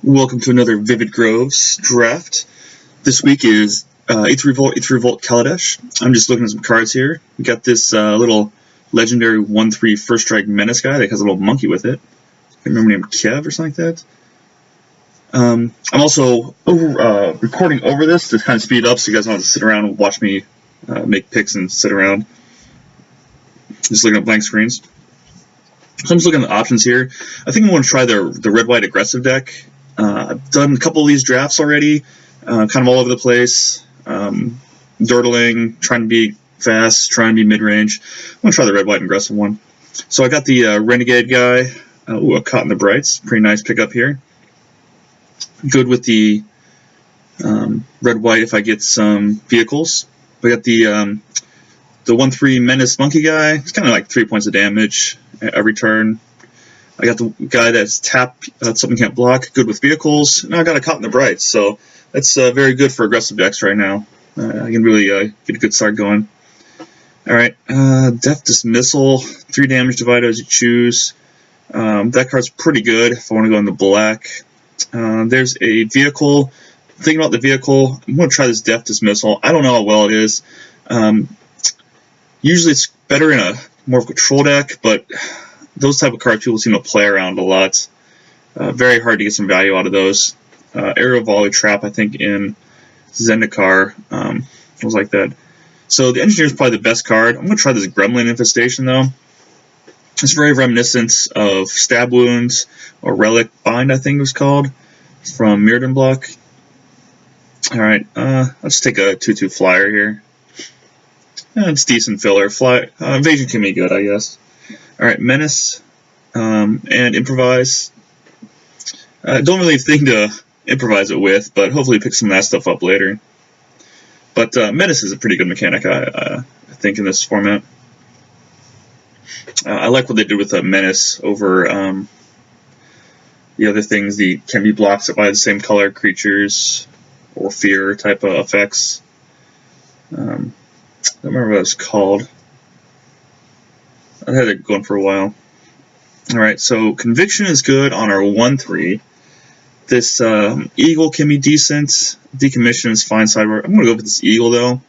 Welcome to another Vivid Groves draft. This week is Aether Revolt, Kaladesh. I'm just looking at some cards here. We got this little legendary 1/3 first strike menace guy that has a little monkey with it. I remember named Kev or something like that. I'm also recording over this to kind of speed it up so you guys don't have to sit around and watch me make picks and sit around just looking at blank screens. So I'm just looking at the options here. I think I'm going to try the red-white aggressive deck. I've done a couple of these drafts already, kind of all over the place. Dirtling, trying to be fast, trying to be mid-range. I'm going to try the red-white aggressive one. So I got the Renegade guy. A Caught in the Brights. Pretty nice pickup here. Good with the red-white if I get some vehicles. I got the 1/3 Menace Monkey guy. It's kind of like 3 points of damage every turn. I got the guy that's tap, something can't block, good with vehicles. Now I got a Caught in the Brights, so that's very good for aggressive decks right now. I can really get a good start going. Alright, Death Dismissal, 3 damage divided as you choose. That card's pretty good if I want to go in the black. There's a vehicle. Thinking about the vehicle, I'm going to try this Death Dismissal. I don't know how well it is. Usually it's better in a more of a control deck, but those type of cards people seem to play around a lot. Very hard to get some value out of those. Aerial Volley Trap, I think, in Zendikar was like that. So the Engineer is probably the best card. I'm going to try this Gremlin Infestation, though. It's very reminiscent of Stab Wounds, or Relic Bind, I think it was called, from Mirrodin Block. Alright, let's take a 2/2 flyer here. It's decent filler. Evasion can be good, I guess. Alright, Menace and Improvise. Don't really think to improvise it with, but hopefully pick some of that stuff up later. But Menace is a pretty good mechanic, I think, in this format. I like what they did with Menace over the other things. The can be blocked by the same color creatures or fear type of effects. I don't remember what it's called. I had it going for a while. Alright, so Conviction is good on our 1/3. This Eagle can be decent. Decommission is fine sideboard. I'm going to go with this Eagle, though.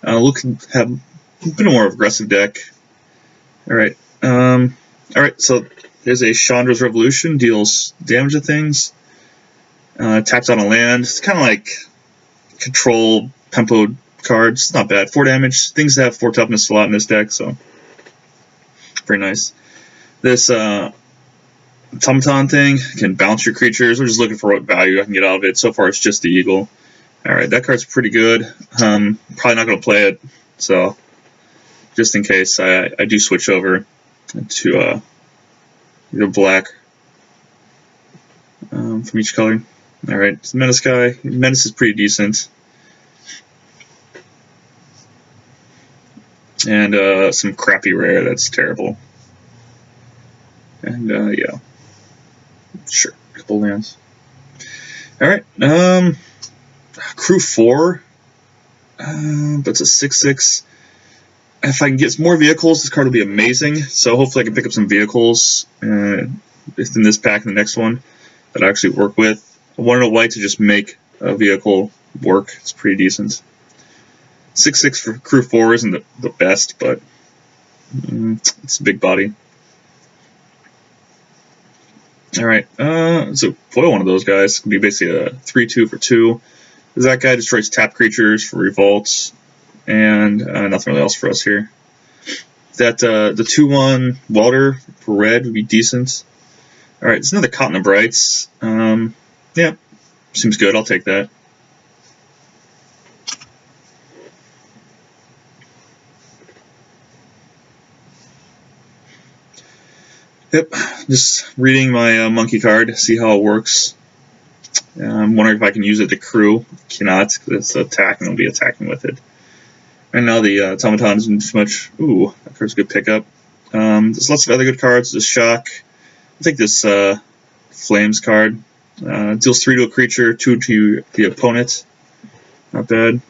Have a bit more aggressive deck. Alright, so there's a Chandra's Revolution. Deals damage to things. Taps on a land. It's kind of like control Pempo cards. It's not bad. 4 damage. Things that have 4 toughness a lot in this deck, so very nice. This Automaton thing can bounce your creatures. We're just looking for what value I can get out of it. So far, it's just the Eagle. Alright, that card's pretty good. Probably not going to play it, so just in case, I do switch over to either black from each color. Alright, so Menace guy. Menace is pretty decent. And some crappy rare that's terrible. And yeah, sure, a couple lands. Alright, Crew 4, but it's a 6/6. If I can get some more vehicles, this card will be amazing. So hopefully I can pick up some vehicles in this pack and the next one that I actually work with. I wanted a white to just make a vehicle work. It's pretty decent. 6/6 for Crew 4 isn't the best, but it's a big body. Alright, so foil one of those guys. It's going to be basically a 3/2 for 2. That guy destroys tap creatures for revolts, and nothing really else for us here. That the 2/1 Welder for red would be decent. Alright, it's another Caught in the Brights. Yeah, seems good. I'll take that. Yep, just reading my monkey card, see how it works. I'm wondering if I can use it to crew. Cannot, because it's attacking. I'll be attacking with it. Right now the Automaton isn't too much. Ooh, that card's a good pickup. There's lots of other good cards. There's Shock. I think this Flames card. Deals 3 to a creature, 2 to the opponent. Not bad.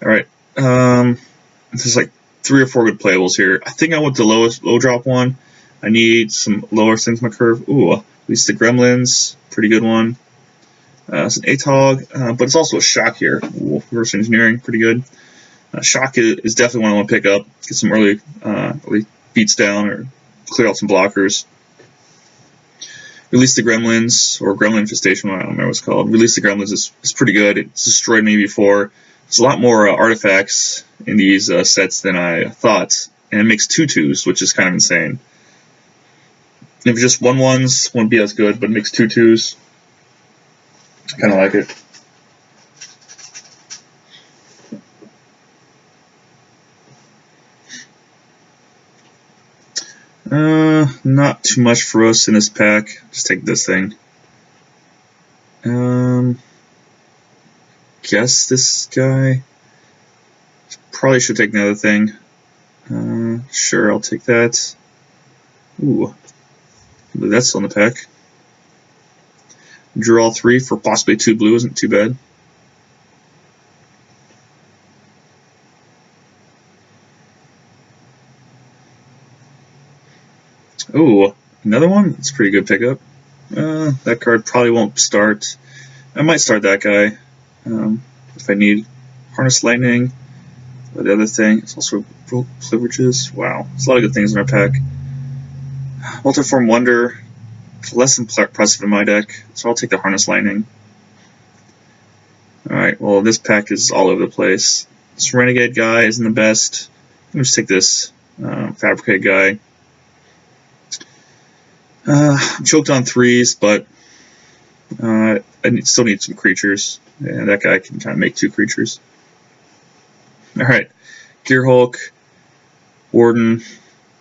Alright. There's like 3 or 4 good playables here. I think I want the low drop one. I need some lower things in my curve. Ooh, at least the Gremlins. Pretty good one. It's an ATOG, but it's also a shock here. Ooh, reverse engineering, pretty good. Shock is definitely one I want to pick up. Get some early beats down or clear out some blockers. Release the Gremlins, or Gremlin Infestation, I don't remember what it's called. Release the Gremlins is pretty good. It's destroyed me before. There's a lot more artifacts in these sets than I thought, and it makes 2/2s, which is kind of insane. If it's just 1/1s, won't be as good, but it makes 2/2s. I kind of like it. Not too much for us in this pack. Just take this thing. Guess this guy. Probably should take another thing. Sure, I'll take that. Ooh, that's on the pack. Drew all 3 for possibly 2 blue isn't too bad. Oh, another one? That's a pretty good pickup. That card probably won't start. I might start that guy if I need. Harness Lightning. The other thing, it's also broke privileges. Wow, there's a lot of good things in our pack. Multiform Wonder, less impressive in my deck, so I'll take the Harness Lightning. Alright, well, this pack is all over the place. This Renegade guy isn't the best. Let me just take this Fabricate guy. I'm choked on 3s, but I still need some creatures. And that guy can kind of make 2 creatures. Alright, Gear Hulk, Warden.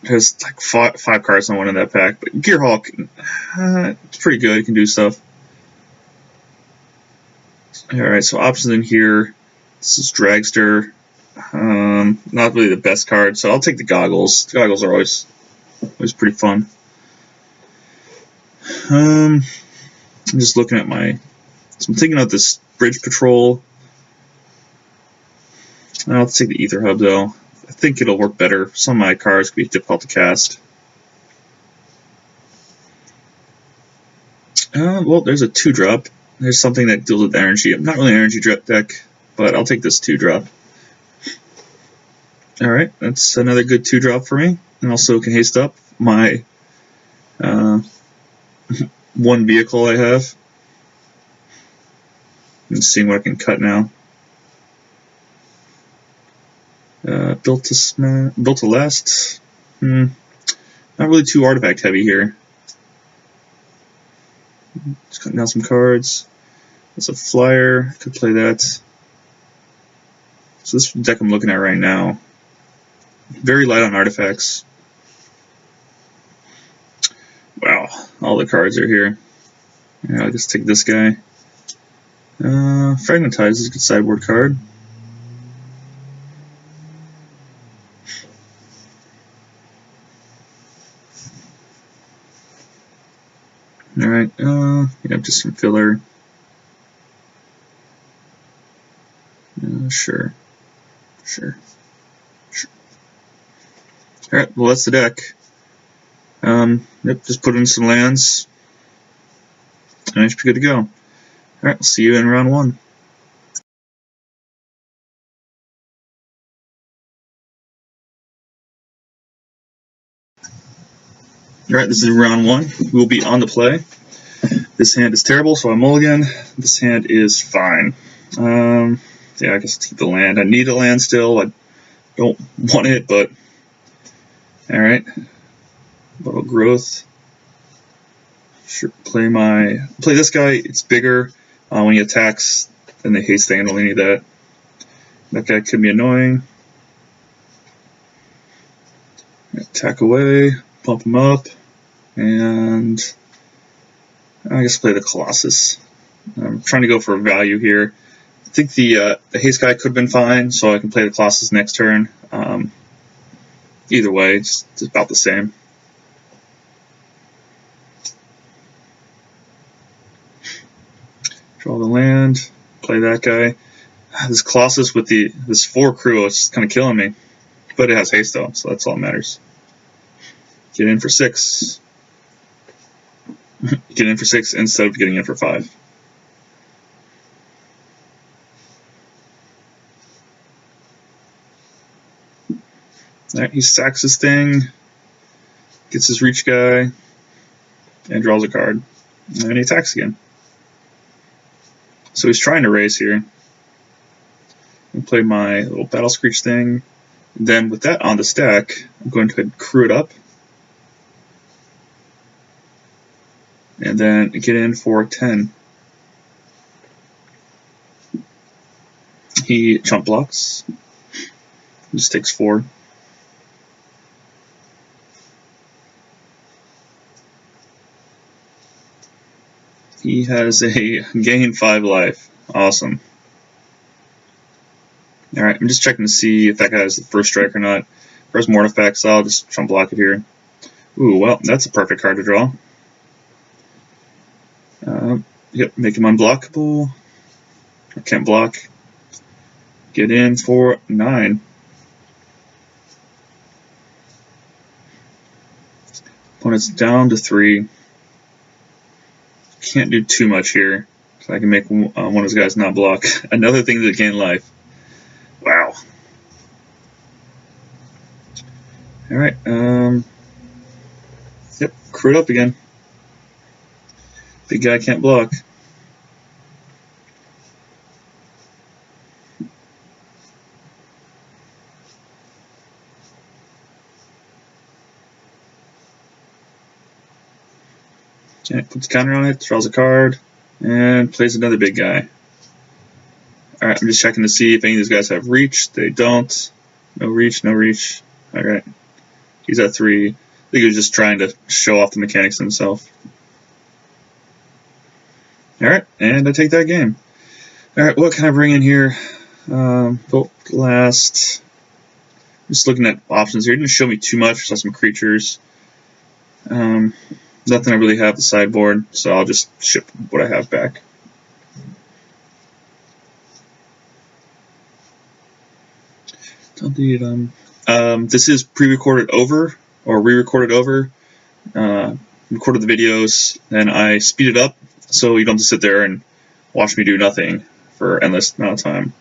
There's like 5 cards on one in that pack, but Gear Hulk, it's pretty good. It can do stuff. Alright, so options in here. This is Dragster. Not really the best card, so I'll take the Goggles. The Goggles are always pretty fun. I'm just looking at so I'm thinking about this Bridge Patrol. I'll take the Aether Hub though. I think it'll work better. Some of my cards can be difficult to cast. Well, there's a 2-drop. There's something that deals with energy. I'm not really an energy deck, but I'll take this 2-drop. Alright, that's another good 2-drop for me. And also can haste up my one vehicle I have. I'm seeing what I can cut now. Built to last. Not really too artifact heavy here. Just cutting down some cards. That's a flyer. Could play that. So this deck I'm looking at right now, very light on artifacts. Wow, all the cards are here. Yeah, I'll just take this guy. Fragmentize is a good sideboard card. Alright, just some filler. Sure. Alright, well that's the deck. Yep, just put in some lands, and I should be good to go. Alright, I'll see you in round 1. Alright, this is round 1. We'll be on the play. This hand is terrible, so I mulligan. This hand is fine. Yeah, I guess I'll keep the land. I need a land still. I don't want it, but alright. Bottle Growth. Sure, play this guy. It's bigger. When he attacks, then the haste thing. I don't really need that. That guy could be annoying. Attack away. Pump him up, and I guess play the Colossus. I'm trying to go for a value here. I think the haste guy could have been fine, so I can play the Colossus next turn. Either way, it's about the same. Draw the land, play that guy. This Colossus with this 4 crew is kind of killing me, but it has haste though, so that's all that matters. Get in for 6. Get in for 6 instead of getting in for 5. Alright, he sacks his thing, gets his reach guy, and draws a card. And he attacks again. So he's trying to race here. I'll play my little Battle Screech thing. Then with that on the stack, I'm going to crew it up. And then get in for 10. He chump blocks. Just takes 4. He has a gain 5 life. Awesome. Alright, I'm just checking to see if that guy has the first strike or not. If there's more artifacts, I'll just chump block it here. Ooh, well, that's a perfect card to draw. Yep, make him unblockable. I can't block. Get in for 9. Opponent's down to 3. Can't do too much here, so I can make one of his guys not block. Another thing that gain life. Wow. Alright, yep, crew it up again. Big guy can't block. Okay, puts a counter on it, draws a card, and plays another big guy. Alright, I'm just checking to see if any of these guys have reach. They don't. No reach, no reach. Alright. He's at 3. I think he was just trying to show off the mechanics himself. Alright, and I take that game. Alright, what can I bring in here? Vote last. Just looking at options here. It didn't show me too much. Saw some creatures. Nothing I really have the sideboard, so I'll just ship what I have back. This is pre-recorded over, or re-recorded over. Recorded the videos, and I speed it up so you don't have to sit there and watch me do nothing for an endless amount of time.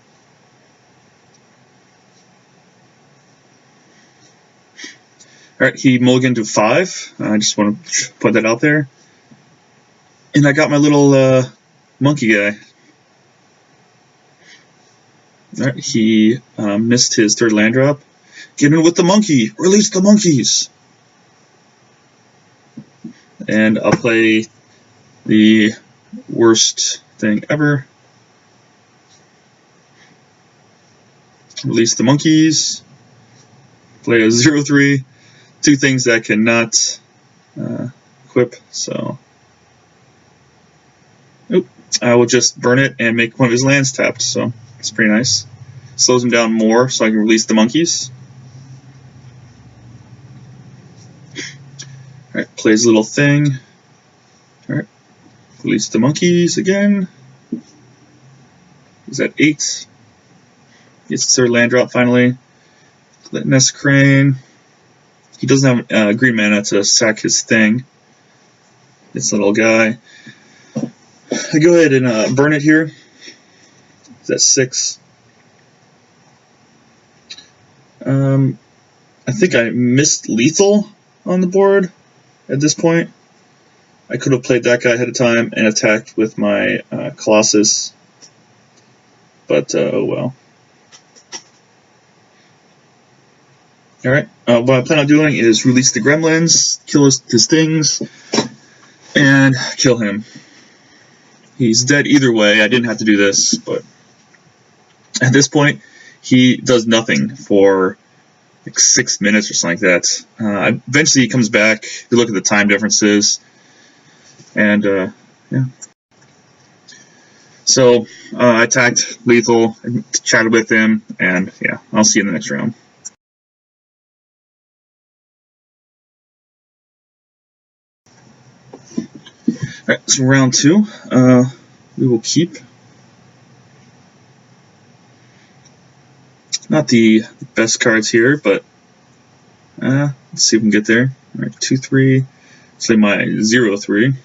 Alright, he mulliganed to 5. I just want to put that out there. And I got my little monkey guy. Alright, he missed his 3rd land drop. Get in with the monkey! Release the monkeys! And I'll play the worst thing ever. Release the monkeys. Play a 0/3. 2 things that I cannot equip, so I will just burn it and make one of his lands tapped, so it's pretty nice. Slows him down more so I can release the monkeys. Alright, plays a little thing. Alright, release the monkeys again. He's at 8. Gets his 3rd land drop finally. Nest Crane. He doesn't have green mana to sack his thing. This little guy. I go ahead and burn it here. Is that 6? I think I missed lethal on the board at this point. I could have played that guy ahead of time and attacked with my Colossus. But, oh well. Alright, what I plan on doing is release the gremlins, kill his things, and kill him. He's dead either way. I didn't have to do this, but at this point, he does nothing for like 6 minutes or something like that. Eventually he comes back, you look at the time differences, and yeah. So I attacked lethal, chatted with him, and yeah, I'll see you in the next round. Alright, so round 2, we will keep. Not the best cards here, but let's see if we can get there. Alright, 2/3. Say my 0/3.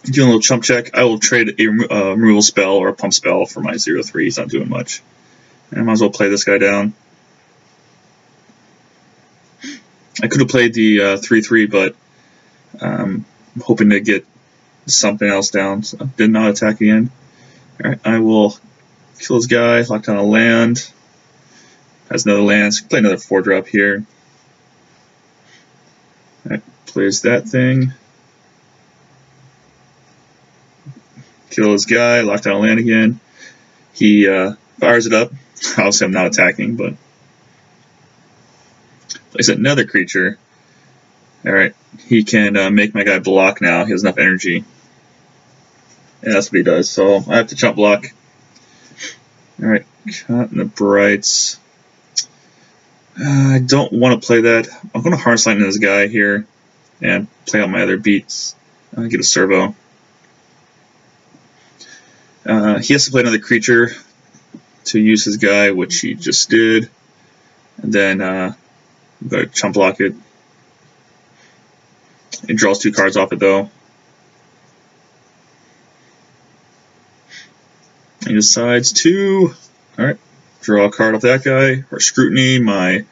Doing a little chump check. I will trade a removal spell or a pump spell for my 0/3. He's not doing much. I might as well play this guy down. I could have played the 3/3, but I'm hoping to get something else down. So did not attack again. Alright, I will kill this guy, lock down a land. Has another land, so play another 4-drop here. Alright, plays that thing. Kill this guy, lock down a land again. He fires it up. Obviously I'm not attacking, but plays another creature. Alright, he can make my guy block now. He has enough energy. And that's what he does, so I have to chump block. Alright, cut in the brights. I don't want to play that. I'm going to Harness Lightning this guy here and play out my other beats. Get a servo. He has to play another creature to use his guy, which he just did. And then I'm going to chump block it. It draws 2 cards off it though. He decides to, alright, draw a card off that guy, or Scrutiny my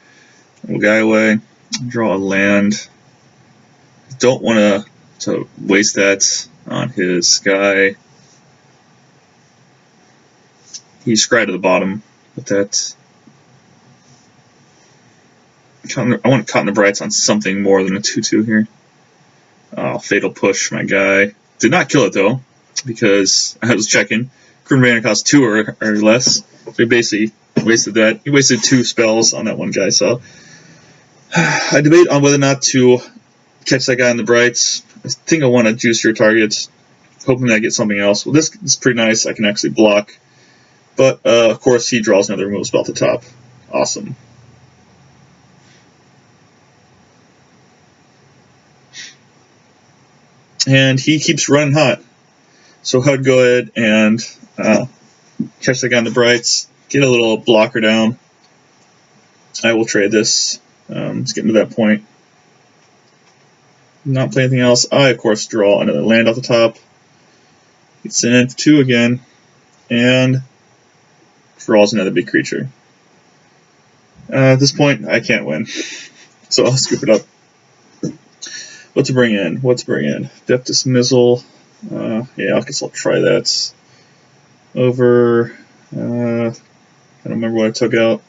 little guy away, draw a land. Don't want to waste that on his guy. He's scryed to the bottom, but that. I want to Caught in the Brights on something more than a 2/2 here. Fatal Push my guy. Did not kill it though, because I was checking. Current mana costs 2 or less. So he basically wasted that. He wasted 2 spells on that one guy. So I debate on whether or not to catch that guy in the Brights. I think I want to juice your target, hoping that I get something else. Well, this is pretty nice. I can actually block. But, of course, he draws another removal spell at the top. Awesome. And he keeps running hot. So I'd go ahead and catch the guy in the Brights, get a little blocker down. I will trade this. It's getting to that point. Not play anything else. I, of course, draw another land off the top. Gets in for 2 again. And draws another big creature. At this point, I can't win. So I'll scoop it up. What to bring in? What to bring in? Depth Dismissal. Yeah, I guess I'll try that. Over. I don't remember what I took out.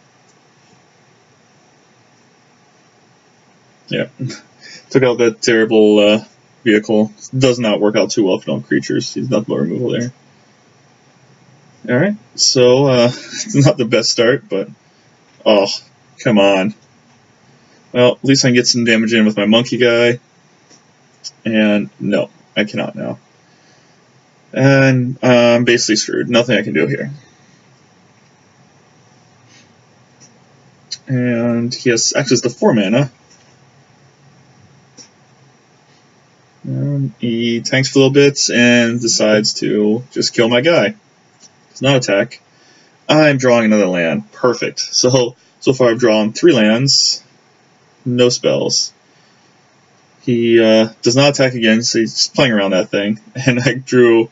Yeah. Took out that terrible vehicle. Does not work out too well for no creatures. He's nothing but removal there. Alright, so it's not the best start, but oh, come on. Well, at least I can get some damage in with my monkey guy. And no, I cannot now. And I'm basically screwed. Nothing I can do here. And he has access to 4 mana. And he tanks for a little bit and decides to just kill my guy. Does not attack. I'm drawing another land. Perfect. So far I've drawn 3 lands. No spells. He does not attack again, so he's just playing around that thing. And I drew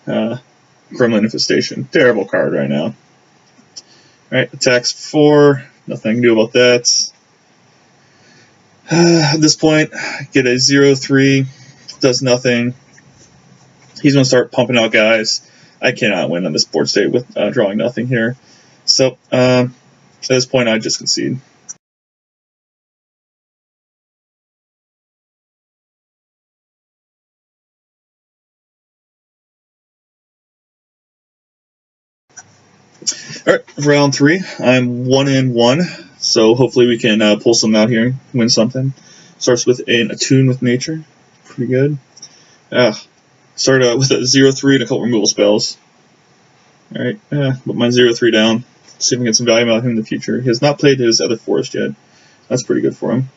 Gremlin Infestation. Terrible card right now. Alright, attacks 4. Nothing I can do about that. At this point, get a 0/3. Does nothing. He's going to start pumping out guys. I cannot win on this board state with drawing nothing here. So, at this point, I just concede. Alright, round 3. I'm 1-1, so hopefully we can pull something out here and win something. Starts with an Attune with Nature. Pretty good. Start with a 0/3 and a couple removal spells. Alright, put my 0/3 down. See if we can get some value out of him in the future. He has not played his other forest yet. That's pretty good for him.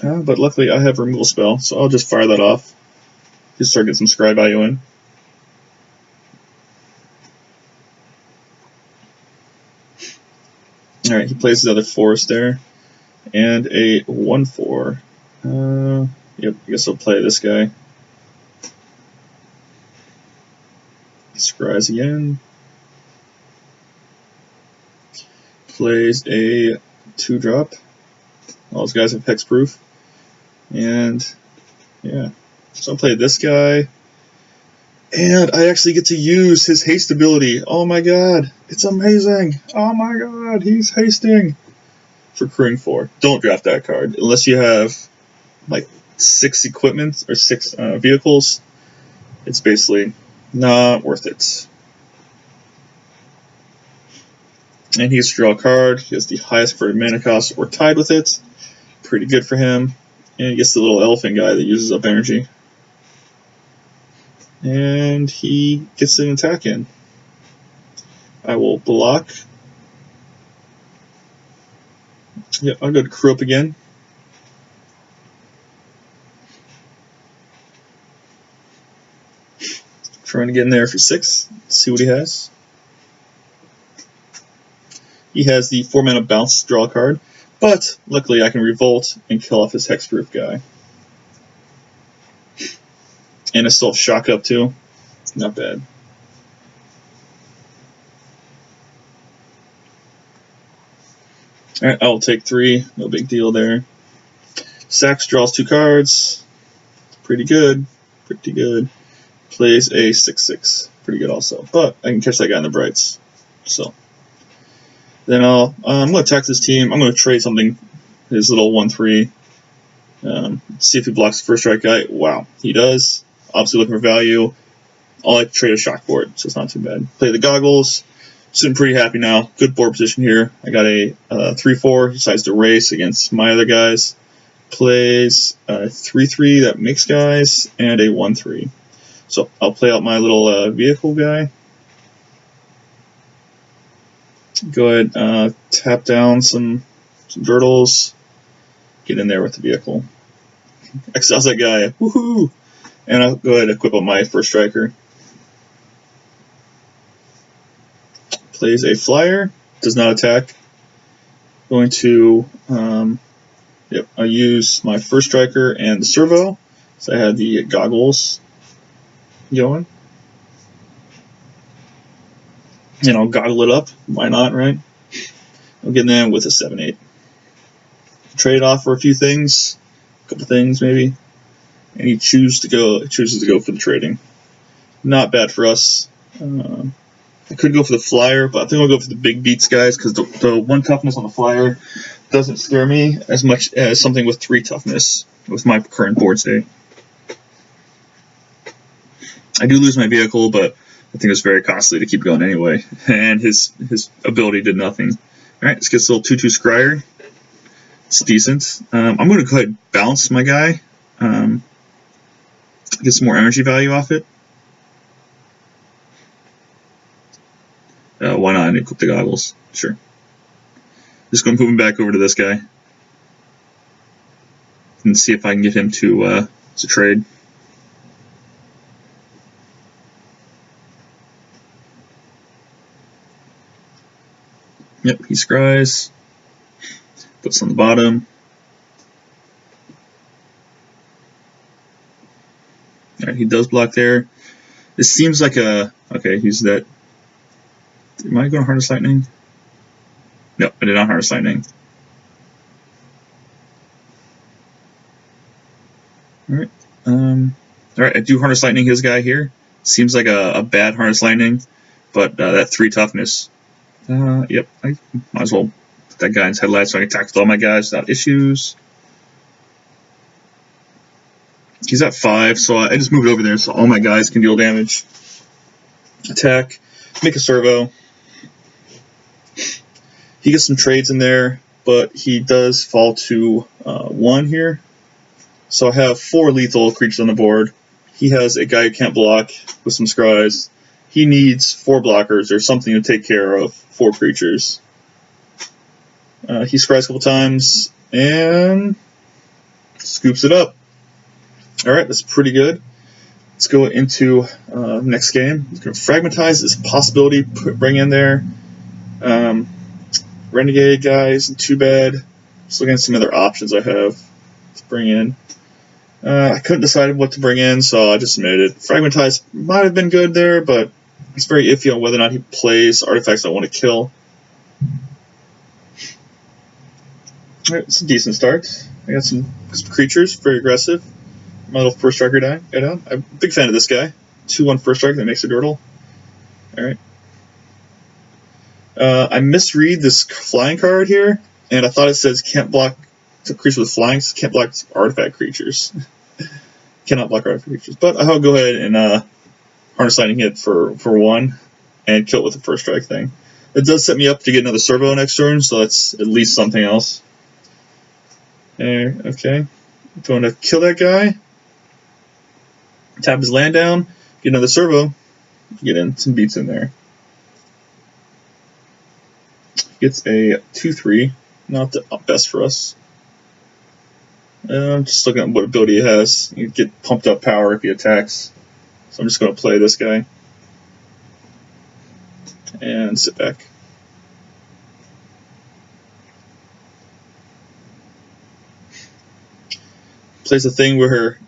But luckily I have a removal spell, so I'll just fire that off. Just start getting some scry value in. Alright, he plays his other forest there. And a 1/4. Yep, I guess I'll play this guy. Scries again. Plays a 2-drop. All those guys have hexproof. And yeah. So I'll play this guy. And I actually get to use his haste ability. Oh my god. It's amazing. Oh my god. He's hasting. For crewing 4. Don't draft that card. Unless you have like 6 equipment or 6 vehicles. It's basically not worth it. And he gets to draw a card. He has the highest for mana cost or tied with it. Pretty good for him. And he gets the little elephant guy that uses up energy. And he gets an attack in. I will block. Yep, I'll go to crew up again. Trying to get in there for 6. See what he has. He has the 4-mana bounce draw card, but luckily I can revolt and kill off his hexproof guy. And I still have shock up too. Not bad. Alright, I'll take 3. No big deal there. Sax draws 2 cards. Pretty good. Pretty good. Plays a 6/6. Pretty good also. But I can catch that guy in the brights. So then I'm going to attack this team. I'm going to trade something. His little 1/3. See if he blocks the first strike guy. Wow, he does. Obviously looking for value. I'll like to trade a shock board, so it's not too bad. Play the goggles. Sitting pretty happy now. Good board position here. I got a 3/4. He decides to race against my other guys. Plays a 3/3 that makes guys, and a 1/3. So I'll play out my little vehicle guy. Go ahead, tap down some turtles. Get in there with the vehicle. Exiles that guy. Woohoo! And I'll go ahead and equip up my first striker. Plays a flyer. Does not attack. Going to, I'll use my first striker and the servo. So I had the goggles going. And I'll goggle it up. Why not, right? I'll get in there with a 7/8. Trade it off for a few things. A couple things, maybe. And he chooses to go for the trading. Not bad for us. I could go for the flyer, but I think I'll go for the big beats guys, because the 1 toughness on the flyer doesn't scare me as much as something with 3 toughness with my current board state. I do lose my vehicle, but I think it's very costly to keep going anyway. And his ability did nothing. Alright, let's get this little 2/2 scryer. It's decent. I'm going to go ahead and bounce my guy. Get some more energy value off it. Why not equip the goggles? Sure. Just going to move him back over to this guy. And see if I can get him to trade. Yep, he scries. Puts on the bottom. Alright, he does block there. This seems like a... Okay, he's that... Am I going to Harness Lightning? No, I did not Harness Lightning. Alright. Alright, I do Harness Lightning his guy here. Seems like a bad Harness Lightning, but that 3 toughness. Yep, I might as well put that guy in his headlights so I can attack with all my guys without issues. He's at 5, so I just moved over there so all my guys can deal damage. Attack, make a servo. He gets some trades in there, but he does fall to 1 here. So I have 4 lethal creatures on the board. He has a guy who can't block with some scries. He needs 4 blockers or something to take care of 4 creatures. He scries a couple times and scoops it up. Alright, that's pretty good. Let's go into next game. He's going to fragmentize this possibility, bring in there. Renegade guys, too bad. Just looking at some other options I have to bring in. I couldn't decide what to bring in, so I just submitted it. Fragmentize might have been good there, but it's very iffy on whether or not he plays artifacts I want to kill. Alright, it's a decent start. I got some creatures, very aggressive. My little first striker guy down. I'm a big fan of this guy. 2/1 first strike that makes a Dirtle. Alright. I misread this flying card here, and I thought it says can't block creatures with flying, so can't block artifact creatures. Cannot block artifact creatures. But I'll go ahead and harness lightning hit for 1 and kill it with the first strike thing. It does set me up to get another servo next turn, so that's at least something else. Okay. I'm going to kill that guy. Tap his land down, get another servo, get in some beats in there. Gets a 2/3, not the best for us. I'm just looking at what ability he has. You get pumped up power if he attacks. So I'm just going to play this guy. And sit back. Plays a thing where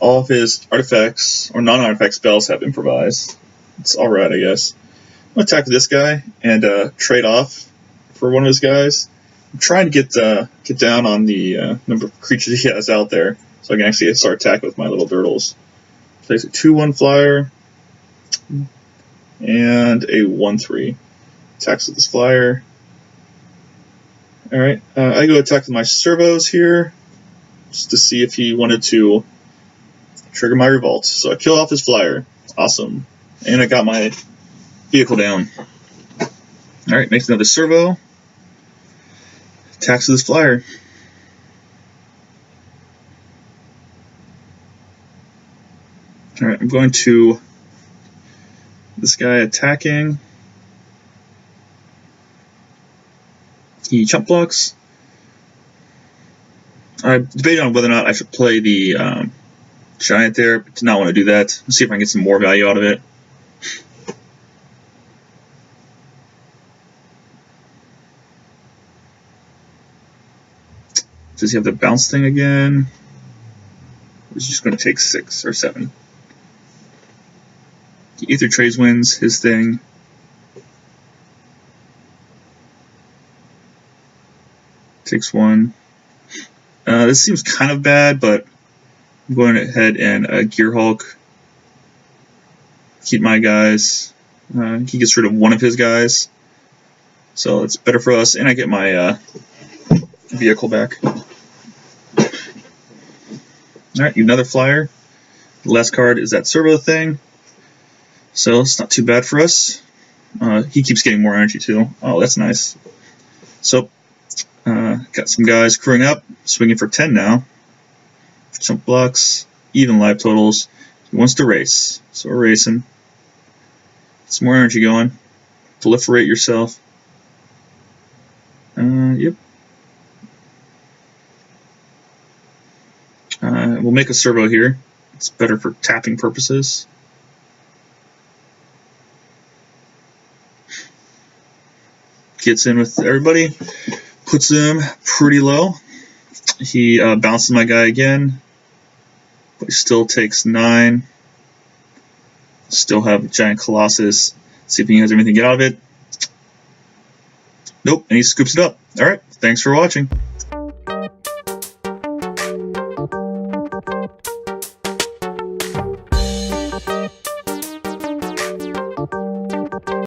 all of his artifacts or non-artifact spells have improvised. It's alright, I guess. I'm going to attack this guy and trade off for one of his guys. I'm trying to get down on the number of creatures he has out there so I can actually start attacking with my little Dirtles. Plays a 2/1 flyer and a 1/3. Attacks with this flyer. Alright, I go attack with my servos here just to see if he wanted to trigger my revolt. So I kill off his flyer. Awesome. And I got my vehicle down. Alright, makes another servo. Attacks with his flyer. Alright, I'm going to this guy attacking. He chump blocks. I debated on whether or not I should play the giant there, but did not want to do that. Let's see if I can get some more value out of it. Does he have the bounce thing again? Or is he just going to take 6 or 7? The Aether Trades wins his thing. Takes 1. This seems kind of bad, but I'm going ahead and Gear Hulk. Keep my guys. He gets rid of one of his guys. So it's better for us, and I get my vehicle back. Alright, another flyer. The last card is that servo thing. So it's not too bad for us. He keeps getting more energy too. Oh, that's nice. So, got some guys crewing up, swinging for 10 now. Jump blocks, even life totals. He wants to race, so we're racing. Some more energy going. Proliferate yourself. Yep. We'll make a servo here. It's better for tapping purposes. Gets in with everybody. Puts him pretty low. He bounces my guy again. But he still takes 9. Still have a giant Colossus. See if he has anything to get out of it. Nope, and he scoops it up. Alright, thanks for watching.